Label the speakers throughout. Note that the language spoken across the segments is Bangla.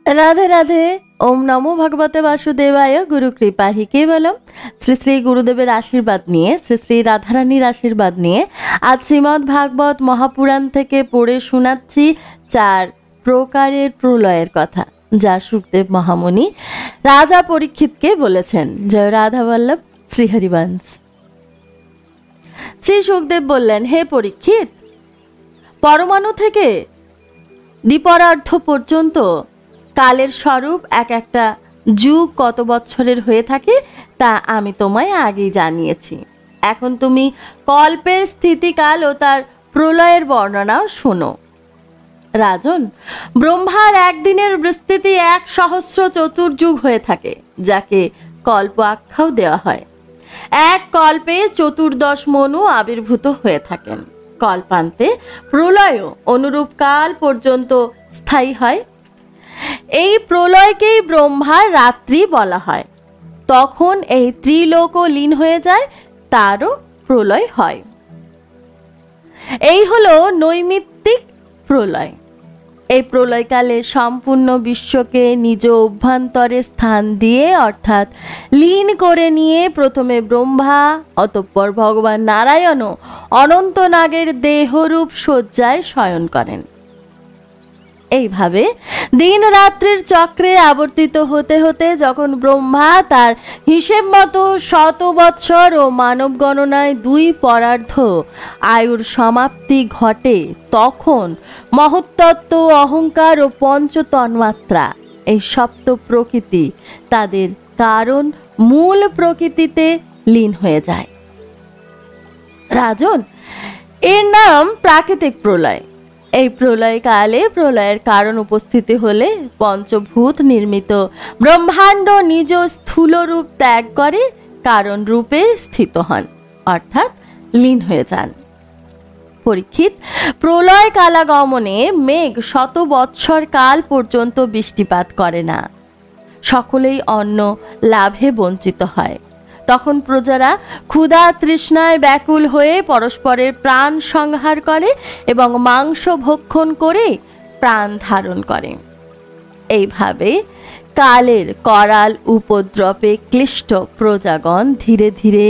Speaker 1: राधे राधे। ओम नमो भगवते वासुदेवाय। गुरु कृपा ही केवलम। श्री श्री गुरुदेवेर आशीर्वाद निये, श्री श्री राधारानीर आशीर्वाद निये आज श्रीमद् भागवत महापुराण थेके पढ़े शोनाচ্ছি 4 प्रकारेर प्रलयेर कथा, जा सुखदेव महामुनि राजा परीक्षितके बोलेছেন। जय राधा वल्लभ श्रीहरिवंश। श्री सुखदेव बोललेन, हे परीक्षित, परमाणु थेके दीपरार्ध पर्यन्त कालेर स्वरूप एक एकटा जुग कत बच्छरेर हये थाके ता आमी तोमाय आगेई जानिয়েছি। এখন তুমি कल्पेर स्थितिकाल ओ तार प्रलयेर बर्णनाओ शोनो। राजन, ब्रह्मार एक दिनेर विस्तृति 1,000 चतुर्युग हये थाके, जाके कल्प आख्याओ देওয়া হয়। एक कल्पे 14 मनु आविर्भूत हये थाकेन। कल्पान्ते प्रलय अनुरूप काल पर्यन्त स्थायी हय। এই প্রলয়কেই ব্রহ্মার রাত্রি বলা হয়। তখন এই ত্রিলোক লীন হয়ে যায়, তারও প্রলয় হয়। এই হলো নৈমিত্তিক প্রলয়। এই প্রলয়কালে সম্পূর্ণ বিশ্বকে নিজ অভ্যন্তরে স্থান দিয়ে অর্থাৎ লীন করে নিয়ে প্রথমে ব্রহ্মা, অতঃপর ভগবান নারায়ণও অনন্ত নাগের দেহরূপ শয্যায় শয়ন করেন। এইভাবে দিন রাত্রির চক্রে আবর্তিত হতে হতে যখন ব্রহ্মা তার হিসেব মতো 100 বৎসর ও মানব গণনায় 2 পরার্ধ আয়ুর সমাপ্তি ঘটে, তখন মহত্তত্ত্ব, অহংকার ও পঞ্চ তন্মাত্রা এই সপ্ত প্রকৃতি তাদের কারণ মূল প্রকৃতিতে লীন হয়ে যায়। রাজন, এর নাম প্রাকৃতিক প্রলয়। এই প্রলয়কালে প্রলয়ের কারণ উপস্থিতি হলে পঞ্চভূত নির্মিত ব্রহ্মাণ্ড নিজ স্থূল রূপ ত্যাগ করে কারণ রূপে স্থিত হন, অর্থাৎ লীন হয়ে যান। পরীক্ষিত, প্রলয় কালাগমনে মেঘ 100 বৎসর কাল পর্যন্ত বৃষ্টিপাত করে না। সকলেই অন্ন লাভে বঞ্চিত হয়। তখন প্রজারা ক্ষুধা তৃষ্ণায় ব্যাকুল হয়ে পরস্পরের প্রাণ সংহার করে এবং মাংস ভক্ষণ করে প্রাণ ধারণ করে। এইভাবে কালের করাল উপদ্রবে ক্লিষ্ট প্রজাগণ ধীরে ধীরে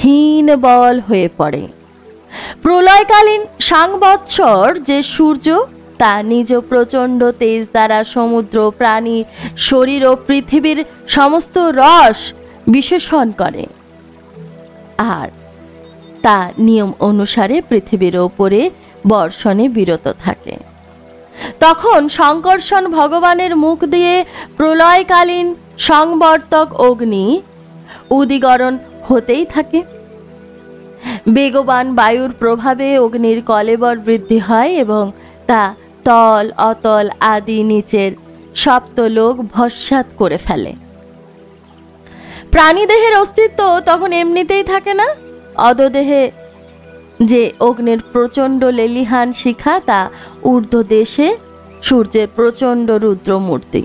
Speaker 1: হীন বল হয়ে পড়ে। প্রলয়কালীন সাংবৎসর যে সূর্য তা নিজ প্রচণ্ড তেজ দ্বারা সমুদ্র, প্রাণী, শরীর ও পৃথিবীর সমস্ত রস বিশেষণ করে আর তা নিয়ম অনুসারে পৃথিবীর উপরে বর্ষণে বিরত থাকে। তখন শঙ্কর্ষণ ভগবানের মুখ দিয়ে প্রলয়কালীন সংবর্তক অগ্নি উদিগরণ হতেই থাকে। বেগবান বায়ুর প্রভাবে অগ্নির কলেবর বৃদ্ধি হয় এবং তা তল, অতল আদি নিচের সপ্তলোক ভস্মাত করে ফেলে। প্রাণীদেহের অস্তিত্ব তখন এমনিতেই থাকে না। অধদেহে যে অগ্নির প্রচণ্ড লেলিহান শিখা তা ঊর্ধ্ব দেশে সূর্যের প্রচণ্ড রুদ্র মূর্তি।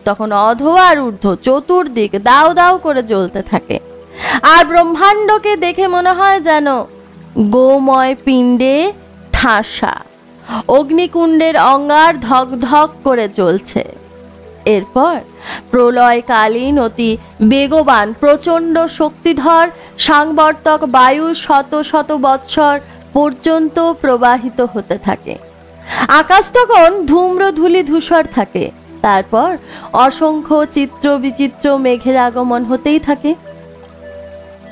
Speaker 1: তখন অধ আর ঊর্ধ্ব চতুর্দিক দাও দাও করে জ্বলতে থাকে। আর ব্রহ্মাণ্ডকে দেখে মনে হয় যেন গোময় পিণ্ডে ঠাসা অগ্নিকুণ্ডের অঙ্গার ধক ধক করে জ্বলছে। এরপর প্রলয়কালীন অতি বেগবান প্রচণ্ড শক্তিধর সাংবর্তক বায়ু 100 শত বৎসর পর্যন্ত প্রবাহিত হতে থাকে। আকাশ তখন ধূম্র ধূলি ধূসর থাকে। তারপর অসংখ্য চিত্র বিচিত্র মেঘের আগমন হতেই থাকে।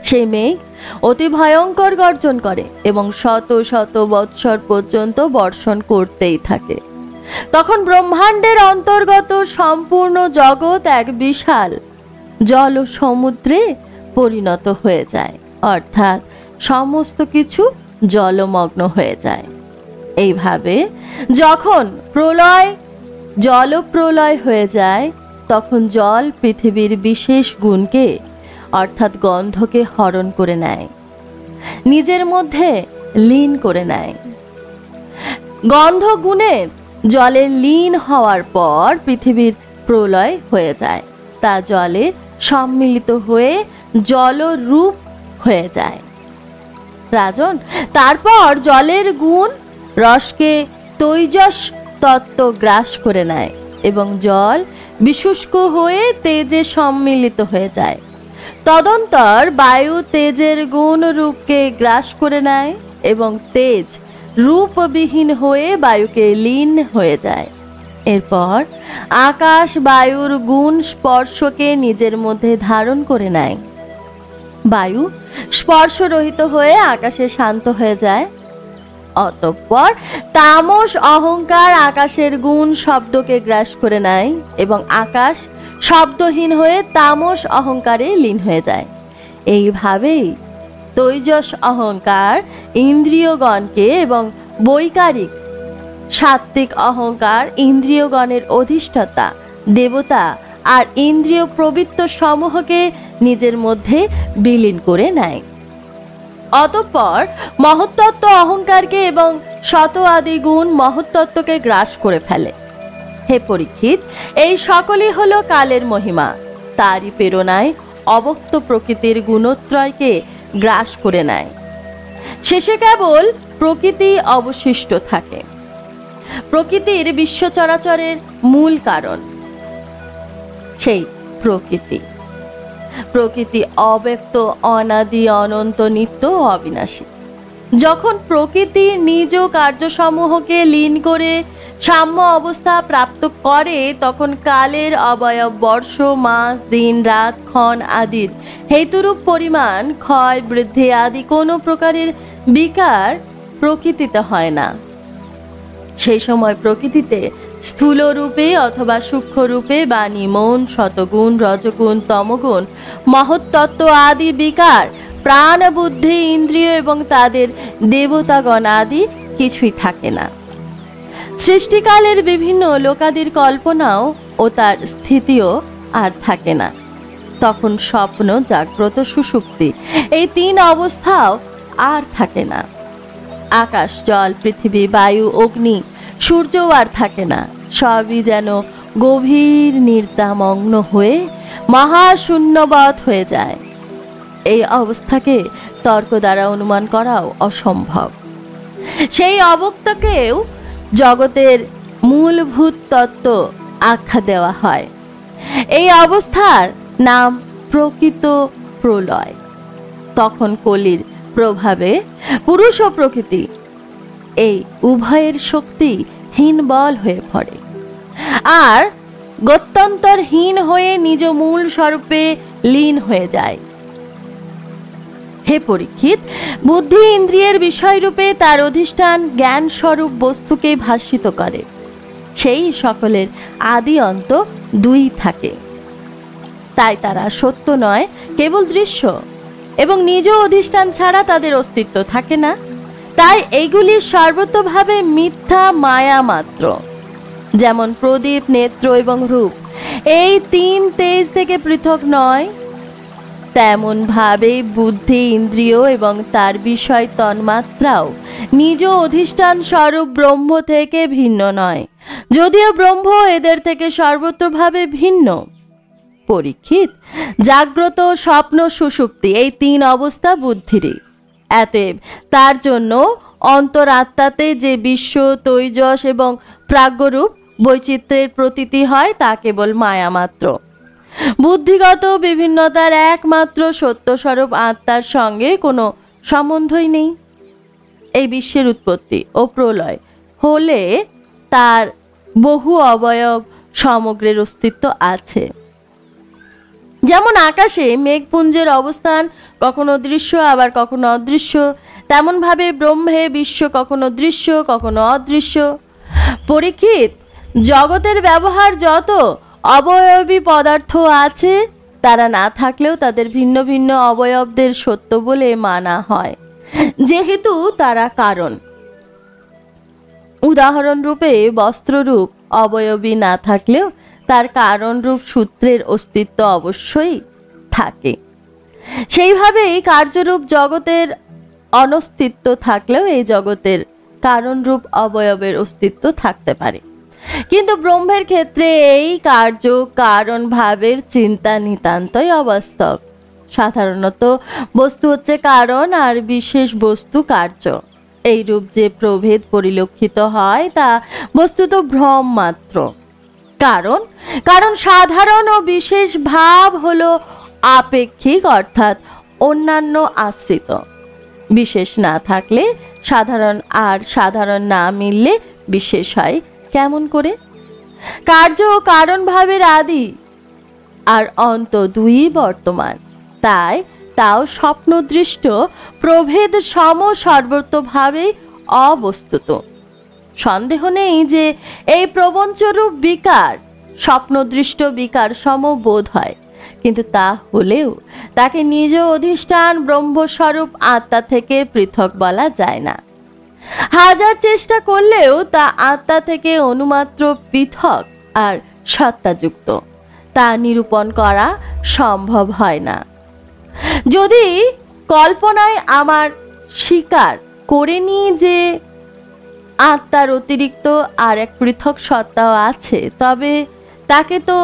Speaker 1: সেই মেঘ অতি ভয়ঙ্কর গর্জন করে এবং 100 শত বৎসর পর্যন্ত বর্ষণ করতেই থাকে। তখন ব্রহ্মাণ্ডের অন্তর্গত সম্পূর্ণ জগৎ এক বিশাল জল সমুদ্রে পরিণত হয়ে যায়, অর্থাৎ সমস্ত কিছু জলমগ্ন হয়ে যায়। এইভাবে যখন প্রলয় জলপ্রলয় হয়ে যায়, তখন জল পৃথিবীর বিশেষ গুণকে অর্থাৎ গন্ধকে হরণ করে নেয়, নিজের মধ্যে লীন করে নেয়। গন্ধ গুণের জলে লীন হওয়ার পর পৃথিবীর প্রলয় হয়ে যায়, তা জলে সম্মিলিত হয়ে জলরূপ হয়ে যায়। রাজন, তারপর জলের গুণ রসকে তৈজস তত্ত্ব গ্রাস করে নেয় এবং জল বিশুষ্ক হয়ে তেজে সম্মিলিত হয়ে যায়। তদন্তর বায়ু তেজের গুণ রূপকে গ্রাস করে নেয় এবং তেজ রূপবিহীন হয়ে বায়ুকে লীন হয়ে যায়। এরপর আকাশ বায়ুর গুণ স্পর্শকে নিজের মধ্যে ধারণ করে নেয়। বায়ু স্পর্শরহিত হয়ে আকাশে শান্ত হয়ে যায়। অতঃপর তামস অহংকার আকাশের গুণ শব্দকে গ্রাস করে নেয় এবং আকাশ শব্দহীন হয়ে তামস অহংকারে লীন হয়ে যায়। এইভাবেই তৈজস অহংকার ইন্দ্রিয়গণকে এবং বৈকারিক সাত্ত্বিক অহংকার ইন্দ্রিয়গণের অধিষ্ঠাতা দেবতা আর ইন্দ্রিয় প্রবৃত্ত সমূহকে নিজের মধ্যে বিলীন করে নেয়। অতঃপর মহত্তত্ত্ব অহংকারকে এবং শত আদি গুণ মহত্তত্ত্বকে গ্রাস করে ফেলে। হে পরীক্ষিত, এই সকলই হলো কালের মহিমা। তারই প্রেরণায় অবক্ত প্রকৃতির গুণত্রয়কে গ্রাস করে নেয়। শেষে কেবল প্রকৃতি অবশিষ্ট থাকে। প্রকৃতির বিশ্ব চরাচরের মূল কারণ সেই প্রকৃতি। প্রকৃতি অব্যক্ত, অনাদি, অনন্ত, নিত্য, অবিনাশী। যখন প্রকৃতি নিজ কার্যসমূহকে লীন করে সাম্য অবস্থা প্রাপ্ত করে, তখন কালের অবয়ব বর্ষ, মাস, দিন, রাত, ক্ষণ আদির হেতুরূপ পরিমাণ, ক্ষয়, বৃদ্ধি আদি কোনো প্রকারের বিকার প্রকৃতিতে হয় না। সেই সময় প্রকৃতিতে স্থূল রূপে অথবা সূক্ষ্ম রূপে বাণী, মন, শতগুণ, রজগুণ, তমগুণ, মহত্তত্ত্ব আদি বিকার, প্রাণ, বুদ্ধি, ইন্দ্রিয় এবং তাদের দেবতাগণ আদি কিছুই থাকে না। সৃষ্টিকালের বিভিন্ন লোকাদির কল্পনাও ও তার স্থিতিও আর থাকে না। তখন স্বপ্ন, জাগ্রত, সুষুপ্তি এই তিন অবস্থাও আর থাকে না। আকাশ, জল, পৃথিবী, বায়ু, অগ্নি, সূর্যও আর থাকে না। সবই যেন গভীর নির্দামগ্ন হয়ে মহাশূন্যবৎ হয়ে যায়। এই অবস্থাকে তর্ক দ্বারা অনুমান করাও অসম্ভব। সেই অবক্তকেও জগতের মূলভূত তত্ত্ব আখ্যা দেওয়া হয়। এই অবস্থার নাম প্রকৃত প্রলয়। তখন কলির প্রভাবে পুরুষ ও প্রকৃতি এই উভয়ের শক্তি হীনবল হয়ে পড়ে আর গত্যন্তরহীন হয়ে নিজ মূল স্বরূপে লীন হয়ে যায়। হে পরীক্ষিত, বুদ্ধি ইন্দ্রিয়ের বিষয়রূপে তার অধিষ্ঠান জ্ঞান স্বরূপ বস্তুকে ভাসিত করে। সেই সকলের আদি অন্ত দুই থাকে। তাই তারা সত্য নয়, কেবল দৃশ্য, এবং নিজ অধিষ্ঠান ছাড়া তাদের অস্তিত্ব থাকে না। তাই এইগুলি সর্বতোভাবে মিথ্যা মায়া মাত্র। যেমন প্রদীপ, নেত্র এবং রূপ এই তিন তেজ থেকে পৃথক নয়, তেমন ভাবে বুদ্ধি, ইন্দ্রিয় এবং তার বিষয় তন্মাত্রাও নিজ অধিষ্ঠান স্বরূপ ব্রহ্ম থেকে ভিন্ন নয়, যদিও ব্রহ্ম এদের থেকে সর্বত্রভাবে ভিন্ন। পরীক্ষিত, জাগ্রত, স্বপ্ন, সুষুপ্তি এই তিন অবস্থা বুদ্ধিরই। অতএব তার জন্য অন্তরাত্মাতে যে বিশ্ব, তৈজস এবং প্রাজ্ঞরূপ বৈচিত্র্যের প্রতীতি হয় তা কেবল মায়া মাত্র। বুদ্ধিগত বিভিন্নতার একমাত্র সত্যস্বরূপ আত্মার সঙ্গে কোনো সম্বন্ধই নেই। এই বিশ্বের উৎপত্তি ও প্রলয় হলে তার বহু অবয়ব সমগ্রের অস্তিত্ব আছে। যেমন আকাশে মেঘপুঞ্জের অবস্থান কখনো দৃশ্য আবার কখনো অদৃশ্য, তেমনভাবে ব্রহ্মে বিশ্ব কখনো দৃশ্য কখনো অদৃশ্য। পরীক্ষিত, জগতের ব্যবহার যত অবয়বী পদার্থ আছে, তারা না থাকলেও তাদের ভিন্ন ভিন্ন অবয়বদের সত্য বলে মানা হয়, যেহেতু তারা কারণ। উদাহরণ রূপে বস্ত্ররূপ অবয়বী না থাকলেও তার কারণ রূপ সূত্রের অস্তিত্ব অবশ্যই থাকে। সেইভাবেই কার্যরূপ জগতের অনস্তিত্ব থাকলেও এই জগতের কারণ রূপ অবয়বের অস্তিত্ব থাকতে পারে। কিন্তু ব্রহ্মের ক্ষেত্রে এই কার্য কারণ ভাবের চিন্তা নিতান্তই অবাস্তব। সাধারণত বস্তু হচ্ছে কারণ আর বিশেষ বস্তু কার্য। এই রূপ যে প্রভেদ পরিলক্ষিত হয় তা বস্তুত ভ্রম মাত্র। কারণ কারণ সাধারণ ও বিশেষ ভাব হলো আপেক্ষিক, অর্থাৎ অন্যান্য আশ্রিত। বিশেষ না থাকলে সাধারণ আর সাধারণ না মিললে বিশেষ হয় কেমন করে? কার্য ও কারণ ভাবের আদি আর অন্ত দুই বর্তমান, তাই তাও স্বপ্নদৃষ্ট প্রভেদ সম সর্বতোভাবে অবস্তুত। সন্দেহ নেই যে এই প্রবঞ্চরূপ বিকার স্বপ্নদৃষ্ট বিকার সম বোধ হয়, কিন্তু তা হলেও তাকে নিজ অধিষ্ঠান ব্রহ্মস্বরূপ আত্মা থেকে পৃথক বলা যায় না। হাজার চেষ্টা করলেও তা আত্মা থেকে অনুমাত্র পৃথক আর সত্তাযুক্ত, তা নিরূপণ করা সম্ভব হয় না। যদি কল্পনায় আমার স্বীকার করে নিই যে আত্মার অতিরিক্ত আর এক পৃথক সত্তাও আছে, তবে তাকে তো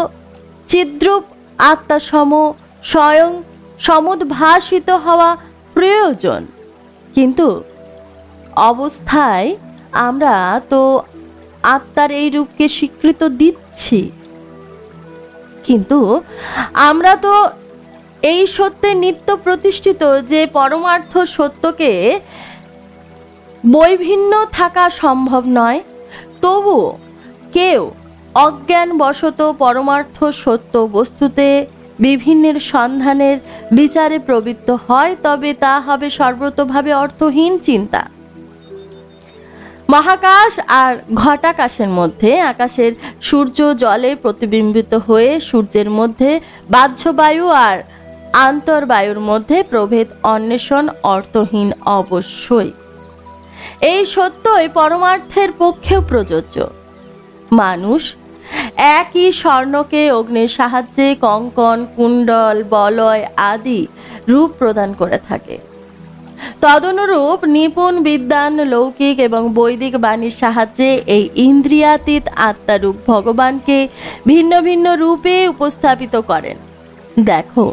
Speaker 1: চিদ্রূপ আত্মা সম স্বয়ং সমুদ্ভাসিত হওয়া প্রয়োজন। কিন্তু অবস্থায় আমরা তো আত্মার এই রূপকে স্বীকৃত দিচ্ছি, কিন্তু আমরা তো এই সত্যে নিত্য প্রতিষ্ঠিত যে পরমার্থ সত্যকে বৈভিন্ন থাকা সম্ভব নয়। তবুও কেউ অজ্ঞানবশত পরমার্থ সত্য বস্তুতে বিভিন্নের সন্ধানের বিচারে প্রবৃত্ত হয়, তবে তা হবে সর্বতোভাবে অর্থহীন চিন্তা। মহাকাশ আর ঘটাকাশের মধ্যে আকাশের সূর্য জলে প্রতিবিম্বিত হয়ে সূর্যের মধ্যে বাহ্যবায়ু আর আন্তর্বায়ুর মধ্যে প্রভেদ অন্বেষণ অর্থহীন অবশ্যই। এই সত্যই পরমার্থের পক্ষেও প্রযোজ্য। মানুষ একই স্বর্ণকে অগ্নির সাহায্যে কঙ্কন, কুণ্ডল, বলয় আদি রূপ প্রদান করে থাকে। তদনুরূপ নিপুণ বিদ্বান লৌকিক এবং বৈদিক বাণীর সাহায্যে এই ইন্দ্রিয়াতীত আত্মারূপ ভগবানকে ভিন্ন ভিন্ন রূপে উপস্থাপিত করেন। দেখো,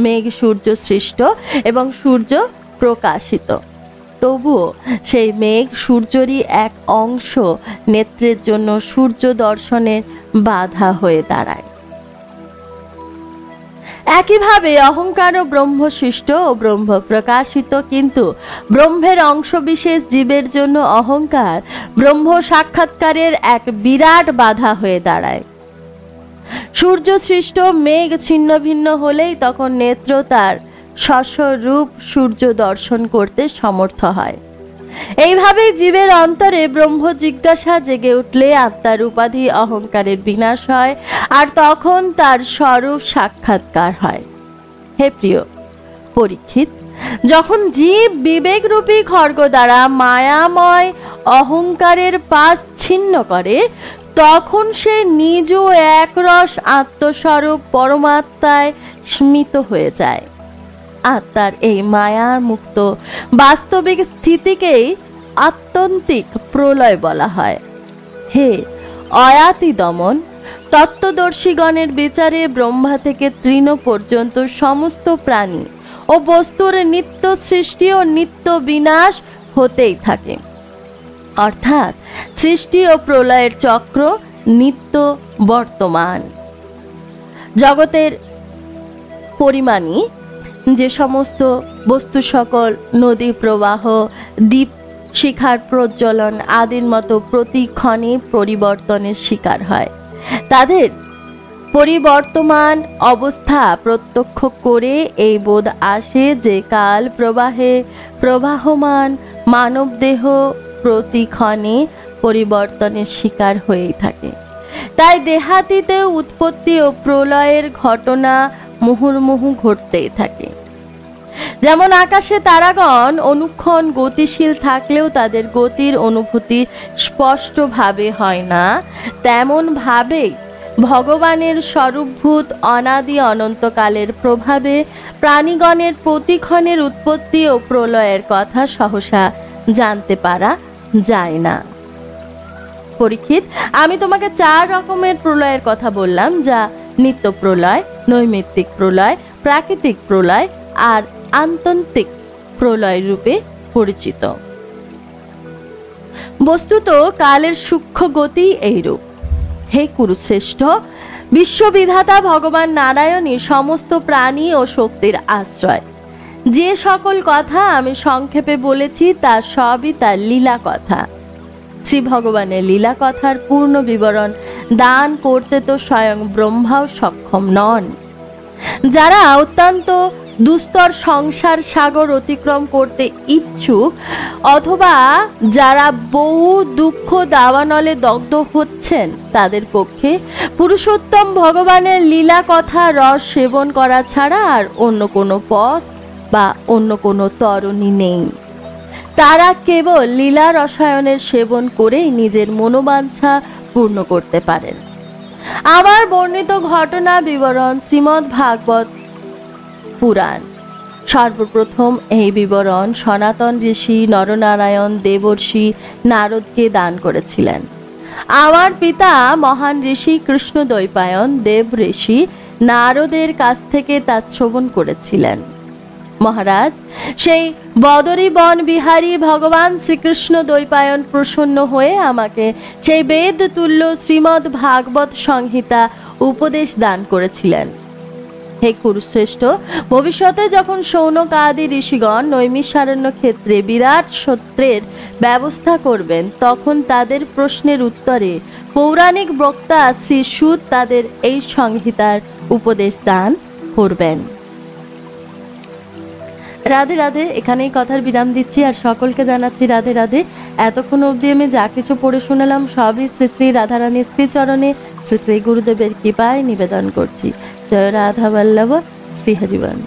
Speaker 1: মেঘ সূর্য সৃষ্ট এবং সূর্য প্রকাশিত, তবুও সেই মেঘ সূর্যেরই এক অংশ নেত্রের জন্য সূর্য দর্শনের বাধা হয়ে দাঁড়ায়। একইভাবে অহংকারও ব্রহ্ম সৃষ্ট ও ব্রহ্ম প্রকাশিত, কিন্তু ব্রহ্মের অংশবিশেষ জীবের জন্য অহংকার ব্রহ্ম সাক্ষাৎকারের এক বিরাট বাধা হয়ে দাঁড়ায়। সূর্য সৃষ্ট মেঘ ছিন্ন ভিন্ন হলেই তখন নেত্র তার স্বস্বরূপ সূর্য দর্শন করতে সমর্থ হয়। এইভাবে জীবের অন্তরে ব্রহ্ম জিজ্ঞাসা জেগে উঠলে আত্মার উপাধি অহংকারের বিনাশ হয়, আর তখন তার স্বরূপ সাক্ষাৎকার হয়। হে প্রিয় পরীক্ষিত, যখন জীব বিবেকরূপী খড়গ দ্বারা মায়াময় অহংকারের পাশ ছিন্ন করে, তখন সে নিজ একরস আত্মস্বরূপ পরমাত্মায় স্মিত হয়ে যায়। আত্মার এই মায়া মুক্ত বাস্তবিক স্থিতিকেই আত্যন্তিক প্রলয় বলা হয়। হে অয়াতি দমন, তত্ত্বদর্শীগণের বিচারে ব্রহ্মা থেকে তৃণ পর্যন্ত সমস্ত প্রাণী ও বস্তুর নিত্য সৃষ্টি ও নিত্য বিনাশ হতেই থাকে, অর্থাৎ সৃষ্টি ও প্রলয়ের চক্র নিত্য বর্তমান। জগতের পরিমাণই যে সমস্ত বস্তু সকল নদী প্রবাহ, দ্বীপ শিখার প্রজ্বলন আদির মতো প্রতিক্ষণে পরিবর্তনের শিকার হয়, তাদের পরিবর্তমান অবস্থা প্রত্যক্ষ করে এই বোধ আসে যে কাল প্রবাহে প্রবাহমান মানবদেহ প্রতিক্ষণে পরিবর্তনের শিকার হয়েই থাকে। তাই দেহাতীতে উৎপত্তি ও প্রলয়ের ঘটনা মুহুর্মুহু ঘটতেই থাকে। যেমন আকাশে তারাগণ অনুক্ষণ গতিশীল থাকলেও তাদের গতির অনুভূতি স্পষ্টভাবে হয় না, তেমন ভাবে ভগবানের স্বরূপভূত অনাদি অনন্তকালের প্রভাবে প্রাণীগণের প্রতিক্ষণের উৎপত্তি ও প্রলয়ের কথা সহসা জানতে পারা যায় না। পরীক্ষিত, আমি তোমাকে 4 রকমের প্রলয়ের কথা বললাম, যা নিত্য প্রলয়, নৈমিত্তিক প্রলয়, প্রাকৃতিক প্রলয় আর আত্যন্তিক প্রলয় রূপে পরিচিত। বস্তুত কালের সূক্ষ্ম গতি এইরূপ। হে কুরুশ্রেষ্ঠ, বিশ্ববিধাতা ভগবান নারায়ণই সমস্ত প্রাণী ও শক্তির আশ্রয়। যে সকল কথা আমি সংক্ষেপে বলেছি তা সবই তার লীলা কথা। শ্রী ভগবানের লীলা কথার পূর্ণ বিবরণ দান করতে তো স্বয়ং ব্রহ্মাও সক্ষম নন। যারা অত্যন্ত দুস্তর সংসার সাগর অতিক্রম করতে ইচ্ছুক, অথবা যারা বহু দুঃখ দাবানলে দগ্ধ হচ্ছেন, তাদের পক্ষে পুরুষোত্তম ভগবানের লীলা কথা রস সেবন করা ছাড়া আর অন্য কোনো পথ বা অন্য কোনো তরণী নেই। তারা কেবল লীলা রসায়নের সেবন করেই নিজের মনোবাঞ্ছা পূর্ণ করতে পারেন। আমার বর্ণিত ঘটনা বিবরণ শ্রীমদ্ ভাগবত পুরাণ। সর্বপ্রথম এই বিবরণ সনাতন ঋষি নরনারায়ণ দেবর্ষি নারদকে দান করেছিলেন। আমার পিতা মহান ঋষি কৃষ্ণদ্বৈপায়ন দেব ঋষি নারদের কাছ থেকে তা শ্রবণ করেছিলেন। মহারাজ, সেই বদরী বন বিহারী ভগবান শ্রীকৃষ্ণ দ্বৈপায়ন প্রসন্ন হয়ে আমাকে সেই বেদ তুল্য শ্রীমদ্ ভাগবত সংহিতা উপদেশ দান করেছিলেন। হে কুরুশ্রেষ্ঠ, ভবিষ্যতে যখন শৌনক আদি ঋষিগণ নৈমিষারণ্য ক্ষেত্রে বিরাট সত্রের ব্যবস্থা করবেন, তখন তাদের প্রশ্নের উত্তরে পৌরাণিক বক্তা শ্রী সুত তাদের এই সংহিতার উপদেশ দান করবেন। রাধে রাধে। এখানেই কথার বিরাম দিচ্ছি আর সকলকে জানাচ্ছি রাধে রাধে। এতক্ষণ অবধি আমি যা কিছু পড়ে শোনালাম সবই শ্রী শ্রী রাধারানীর শ্রীচরণে শ্রী শ্রী গুরুদেবের কৃপায় নিবেদন করছি। জয় রাধা বল্লভ শ্রী হরিবন।